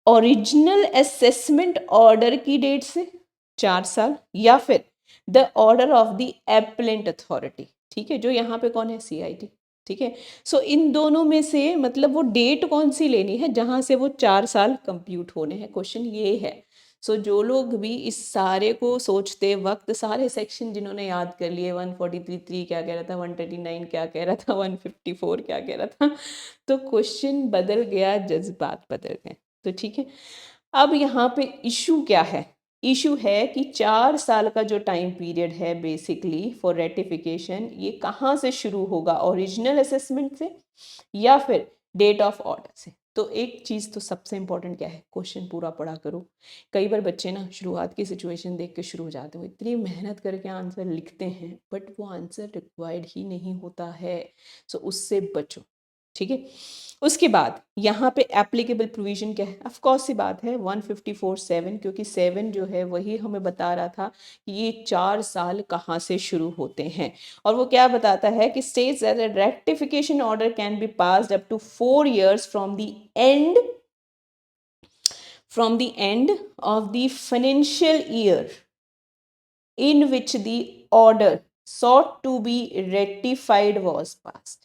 [SPEAKER 1] ओरिजिनल असेसमेंट ऑर्डर की डेट से 4 साल, या फिर the order of the appellant authority, ठीक है, जो यहाँ पे कौन है, CIT, ठीक है। सो इन दोनों में से मतलब वो डेट कौन सी लेनी है जहाँ से वो 4 साल कंप्यूट होने हैं, क्वेश्चन ये है। सो जो लोग भी इस सारे को सोचते वक्त सारे सेक्शन जिन्होंने याद कर लिए, 143(3) क्या कह रहा था, 139 क्या कह रहा था, 154 क्या कह रहा था, तो क्वेश्चन बदल गया, जज्बात बदल गए, तो ठीक है। अब यहाँ पे इशू क्या है, इशू है कि 4 साल का जो टाइम पीरियड है बेसिकली फॉर रेटिफिकेशन, ये कहाँ से शुरू होगा, ओरिजिनल असेसमेंट से या फिर डेट ऑफ ऑर्डर से। तो एक चीज़ तो सबसे इंपॉर्टेंट क्या है, क्वेश्चन पूरा पढ़ा करो। कई बार बच्चे ना शुरुआत की सिचुएशन देख के शुरू हो जाते हैं, इतनी मेहनत करके आंसर लिखते हैं बट वो आंसर रिक्वायर्ड ही नहीं होता है, सो उससे बचो, ठीक है। उसके बाद यहाँ पे एप्लीकेबल प्रोविजन क्या है, ऑफ कोर्स सी बात है 154(7), क्योंकि 7 जो है वही हमें बता रहा था कि ये 4 साल कहाँ से शुरू होते हैं, और वो क्या बताता है कि states that a rectification order can be passed up to 4 years from the end of the financial year in which the order sought to be rectified was passed।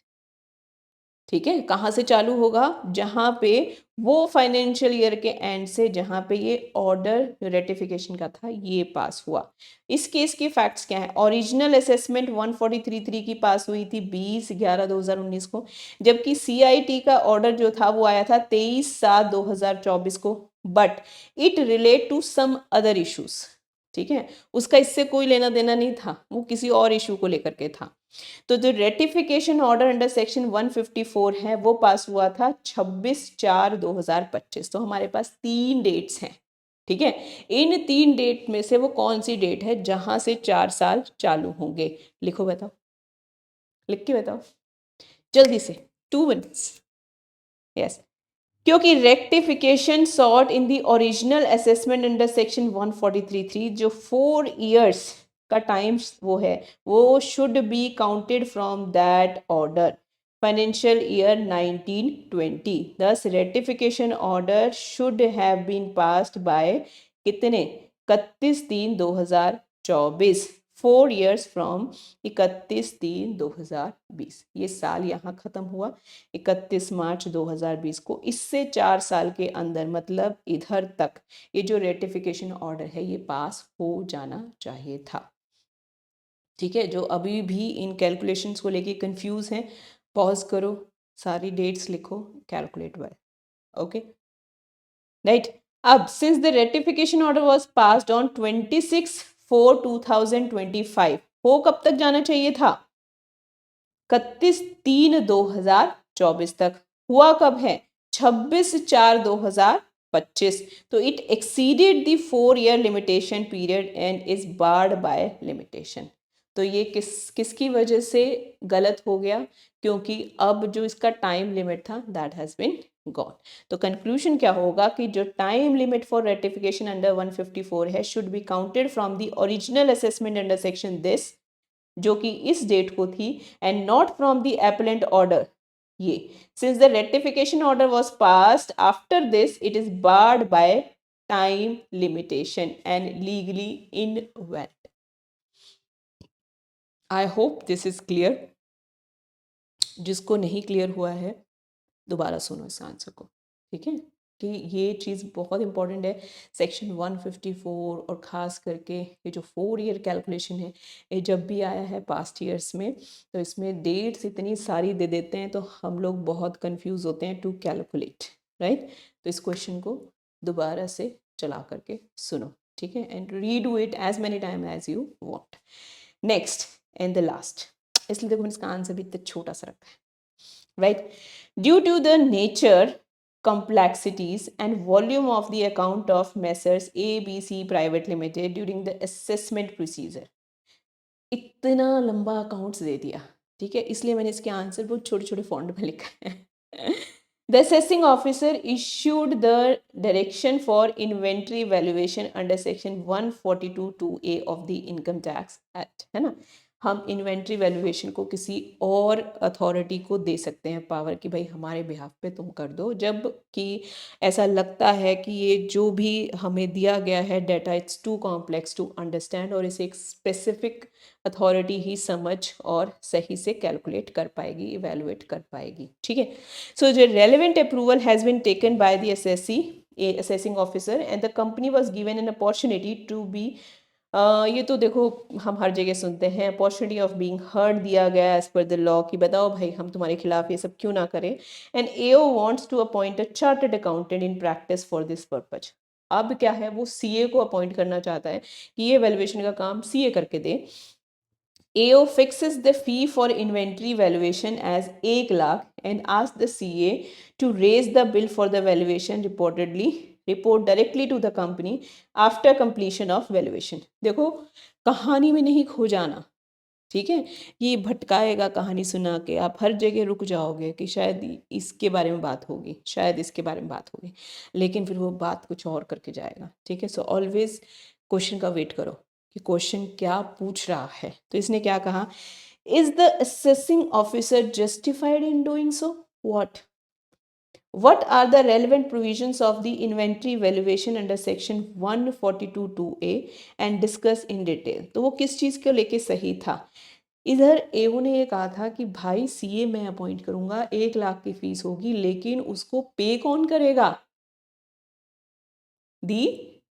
[SPEAKER 1] ठीक है, कहाँ से चालू होगा, जहाँ पे वो फाइनेंशियल ईयर के एंड से जहाँ पे ये ऑर्डर रेटिफिकेशन का था ये पास हुआ। इस केस के फैक्ट्स क्या है, ओरिजिनल असेसमेंट 143(3) की पास हुई थी 20/11/2019 को, जबकि CIT का ऑर्डर जो था वो आया था 23/7/2024 को, but it relate to some other issues, ठीक है, उसका इससे कोई लेना देना नहीं था, वो किसी और इशू को लेकर के था। तो जो रेटिफिकेशन ऑर्डर अंडर सेक्शन 154 है वो पास हुआ था 26/4/2025। तो हमारे पास 3 डेट्स हैं, ठीक है। इन 3 डेट में से वो कौन सी डेट है जहां से 4 साल चालू होंगे, लिखो बताओ, लिख के बताओ जल्दी से, 2 minutes। यस, क्योंकि rectification sought in the original assessment under section 143(3) जो 4 years का टाइम वो है, वो should be counted from that order financial year 1920। Thus rectification order should have been passed by कितने, 31/3/2024, 4 years फ्रॉम 31/3/2020। ये साल यहाँ ख़त्म हुआ 31 मार्च 2020 को। इससे 4 साल के अंदर मतलब इधर तक ये जो रेटिफिकेशन ऑर्डर है ये पास हो जाना चाहिए था, ठीक है। जो अभी भी इन कैलकुलेशंस को लेके कंफ्यूज हैं, पॉज करो, सारी डेट्स लिखो, कैलकुलेट वेल, ओके राइट। अब since the rectification order was passed on 26/4/2025, हो कब तक जाना चाहिए था? 31/3/2024 तक। हुआ कब है? 26/4/2025। तो it exceeded the 4 year limitation period and is barred by limitation. तो ये किसकी वजह से गलत हो गया? क्योंकि अब जो इसका टाइम लिमिट था दैट हैज बीन गॉन। तो कंक्लूजन क्या होगा कि जो time limit for rectification under 154 है should be counted from the original assessment under section this, जो कि इस डेट को थी, and not from the appellate order. ये since the rectification order was passed after this it is barred by time limitation and legally invalid. I hope this is clear. जिसको नहीं clear हुआ है दोबारा सुनो इस आंसर को, ठीक है? कि ये चीज़ बहुत इंपॉर्टेंट है। सेक्शन 154 और ख़ास करके ये जो 4 year कैलकुलेशन है, ये जब भी आया है पास्ट ईयर्स में, तो इसमें डेट्स इतनी सारी दे देते हैं तो हम लोग बहुत कंफ्यूज होते हैं टू कैलकुलेट, राइट? तो इस क्वेश्चन को दोबारा से चला करके सुनो, ठीक है? And redo it as many time as you want. Next and the last, इसलिए देखो इसका आंसर भी इतना छोटा सा रखा है, right? Due to the nature, complexities and volume of the account of Messrs ABC Private Limited during the assessment procedure, इतना लंबा अकाउंट्स दे दिया, ठीक है? इसलिए मैंने इसके आंसर बहुत छोटे छोटे फॉन्ट में लिखा है। The assessing officer issued the direction for inventory valuation under section 142(2)(a of the Income Tax Act, है ना? हम इन्वेंट्री वैल्यूएशन को किसी और अथॉरिटी को दे सकते हैं पावर कि भाई हमारे बिहाफ पे तुम कर दो, जब कि ऐसा लगता है कि ये जो भी हमें दिया गया है data it's too complex to understand, और इसे एक स्पेसिफिक अथॉरिटी ही समझ और सही से कैलकुलेट कर पाएगी, इवेलुएट कर पाएगी, ठीक है? सो जो relevant approval has been taken by the SSC assessing officer and the company was given an opportunity to be ये तो देखो हम हर जगह सुनते हैं, अपॉर्चुनिटी ऑफ बीइंग हर्ड दिया गया एज पर द लॉ कि बताओ भाई हम तुम्हारे खिलाफ ये सब क्यों ना करें। And AO wants to appoint a chartered accountant in practice for this purpose. अब क्या है, वो सीए को अपॉइंट करना चाहता है कि ये वैल्यूएशन का काम सीए करके दे। AO fixes the fee for inventory valuation as 1 lakh and asks the CA to raise the bill for the valuation report directly to the company after completion of valuation। देखो कहानी में नहीं खो जाना, ठीक है? ये भटकाएगा कहानी सुना के, आप हर जगह रुक जाओगे कि शायद इसके बारे में बात होगी, शायद इसके बारे में बात होगी, लेकिन फिर वो बात कुछ और करके जाएगा, ठीक है? सो ऑलवेज क्वेश्चन का वेट करो कि क्वेश्चन क्या पूछ रहा है। तो इसने क्या कहा, is the assessing officer justified in doing so? What are the relevant provisions of the inventory valuation under section 142(2)(a and discuss in detail? तो वो किस चीज़ को लेके सही था? इधर एओ ने ये कहा था कि भाई सीए मैं अपॉइंट करूंगा, 1 लाख की फीस होगी, लेकिन उसको पे कौन करेगा? दी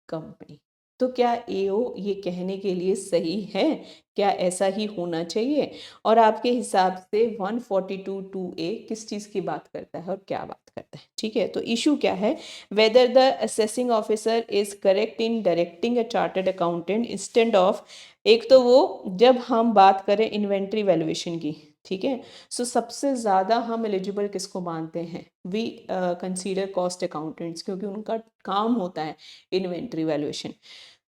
[SPEAKER 1] कंपनी। तो क्या एओ ये कहने के लिए सही है? क्या ऐसा ही होना चाहिए? और आपके हिसाब से 142(2)(a किस चीज़ की बात करता है और क्या बात करता है, ठीक है? तो इशू क्या है, whether the assessing officer is correct in directing a chartered accountant instead of, एक तो वो जब हम बात करें इन्वेंट्री वैल्यूएशन की, ठीक है? सो सबसे ज़्यादा हम एलिजिबल किसको मानते हैं? वी कंसीडर कॉस्ट अकाउंटेंट्स, क्योंकि उनका काम होता है इन्वेंट्री वैल्यूएशन।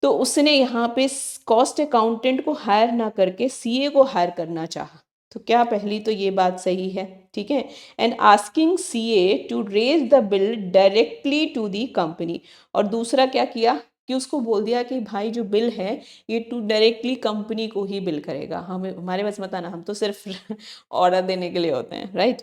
[SPEAKER 1] तो उसने यहाँ पे कॉस्ट अकाउंटेंट को हायर ना करके सीए को हायर करना चाहा। तो क्या पहली तो ये बात सही है, ठीक है? And asking CA to raise the bill directly to the company, और दूसरा क्या किया कि उसको बोल दिया कि भाई जो बिल है ये टू डायरेक्टली कंपनी को ही बिल करेगा, हमें हमारे पास मत आना, हम तो सिर्फ ऑर्डर देने के लिए होते हैं, राइट?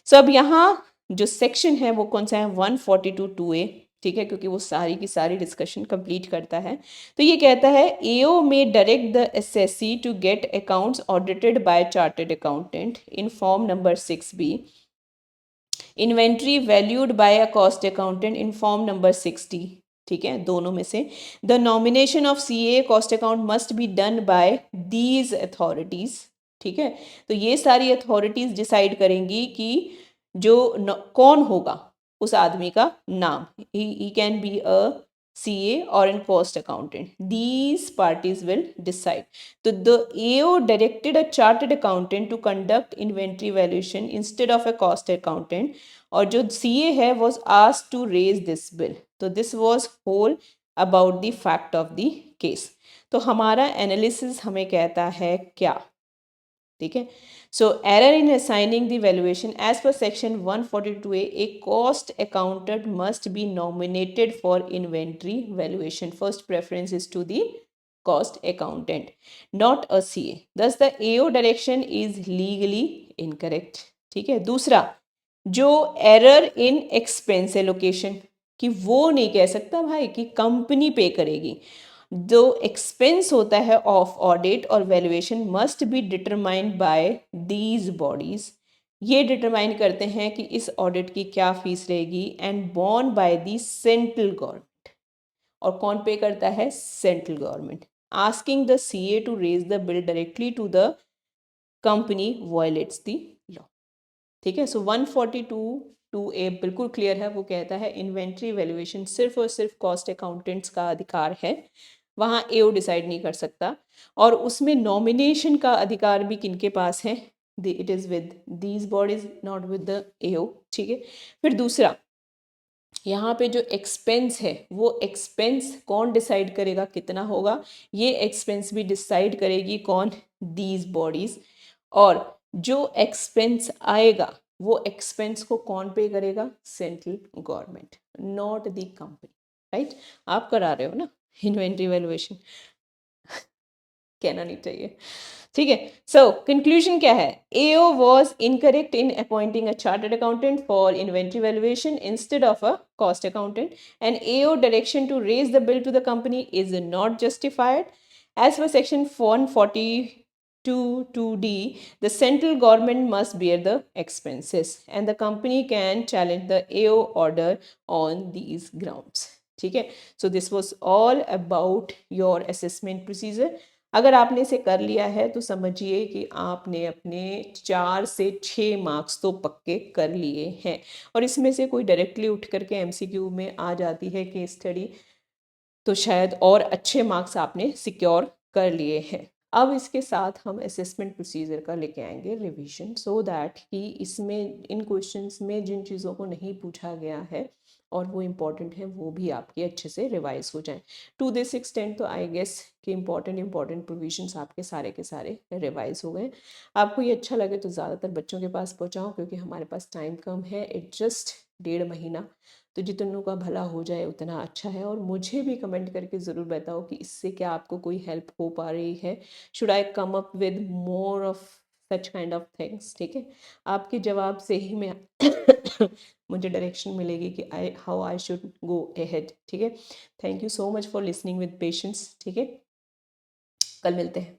[SPEAKER 1] सो अब यहाँ जो सेक्शन है वो कौन सा है, 142(2)(a, ठीक है? क्योंकि वो सारी की सारी डिस्कशन कंप्लीट करता है। तो ये कहता है AO may direct the SSC to get accounts audited by chartered accountant in form number 6B, inventory valued by a cost accountant in form number 6D, ठीक है? दोनों में से the nomination of CA cost account must be done by these authorities, ठीक है? तो ये सारी अथॉरिटीज डिसाइड करेंगी कि जो कौन होगा, उस आदमी का नाम, he can be a CA or a cost accountant. These parties will decide. So the AO directed a chartered accountant to conduct inventory valuation instead of a cost accountant, और जो CA है was asked to raise this bill. तो this was whole about the fact of the case. तो हमारा analysis हमें कहता है क्या, ठीक है. So error in assigning the valuation as per section 142A, a cost accountant must be nominated for inventory valuation. First preference is to the cost accountant, not a CA. Thus the AO direction is legally incorrect. ठीक है. दूसरा, जो error in expense allocation, कि वो नहीं कह सकता भाई कि कंपनी पे करेगी. जो एक्सपेंस होता है ऑफ ऑडिट और valuation must be determined by these bodies. ये डिटरमाइन करते हैं कि इस ऑडिट की क्या फीस रहेगी, and borne by the central government. और कौन पे करता है? Central government. Asking the CA to raise the bill directly to the company violates the law. ठीक है. सो 142(2)(a बिल्कुल क्लियर है. वो कहता है इन्वेंट्री वैल्यूएशन सिर्फ और सिर्फ कॉस्ट अकाउंटेंट्स का अधिकार है, वहाँ AO डिसाइड नहीं कर सकता. और उसमें नॉमिनेशन का अधिकार भी किनके पास है? It is with these bodies, not with the AO. ठीक है. फिर दूसरा, यहाँ पे जो एक्सपेंस है वो एक्सपेंस कौन डिसाइड करेगा कितना होगा? ये एक्सपेंस भी डिसाइड करेगी कौन? These bodies. और जो एक्सपेंस आएगा वो एक्सपेंस को कौन पे करेगा? Central government, not the company. Right. आप करा रहे हो ना इन्वेंट्री वैल्यूएशन, कहना नहीं चाहिए. ठीक है. सो कंक्लूजन क्या है? AO was incorrect in appointing a chartered accountant for inventory valuation instead of a cost accountant, and AO direction to raise the bill to the company is not justified. As per section 142(2)(d), the central government must bear the expenses and the company can challenge the AO order on these grounds. ठीक है. So this was all about your assessment procedure. अगर आपने इसे कर लिया है तो समझिए कि आपने अपने 4 से 6 मार्क्स तो पक्के कर लिए हैं. और इसमें से कोई डायरेक्टली उठ करके MCQ में आ जाती है केस स्टडी, तो शायद और अच्छे मार्क्स आपने सिक्योर कर लिए हैं. अब इसके साथ हम असेसमेंट प्रोसीजर का लेके आएंगे रिवीजन, सो दैट कि इसमें इन क्वेश्चंस में जिन चीज़ों को नहीं पूछा गया है और वो इम्पॉर्टेंट है वो भी आपके अच्छे से रिवाइज हो जाएं. टू दिस एक्सटेंट तो आई गेस कि इम्पॉर्टेंट प्रोविजंस आपके सारे के सारे रिवाइज हो गए. आपको ये अच्छा लगे तो ज़्यादातर बच्चों के पास पहुँचाओ, क्योंकि हमारे पास टाइम कम है. इट जस्ट 1.5 महीना, तो जितनों का भला हो जाए उतना अच्छा है. और मुझे भी कमेंट करके ज़रूर बताओ कि इससे क्या आपको कोई हेल्प हो पा रही है. Should I come up with more of such kind of things. ठीक है. आपके जवाब से ही मैं मुझे डायरेक्शन मिलेगी कि how I should go ahead. ठीक है. Thank you so much for listening with patience. ठीक है. कल मिलते हैं.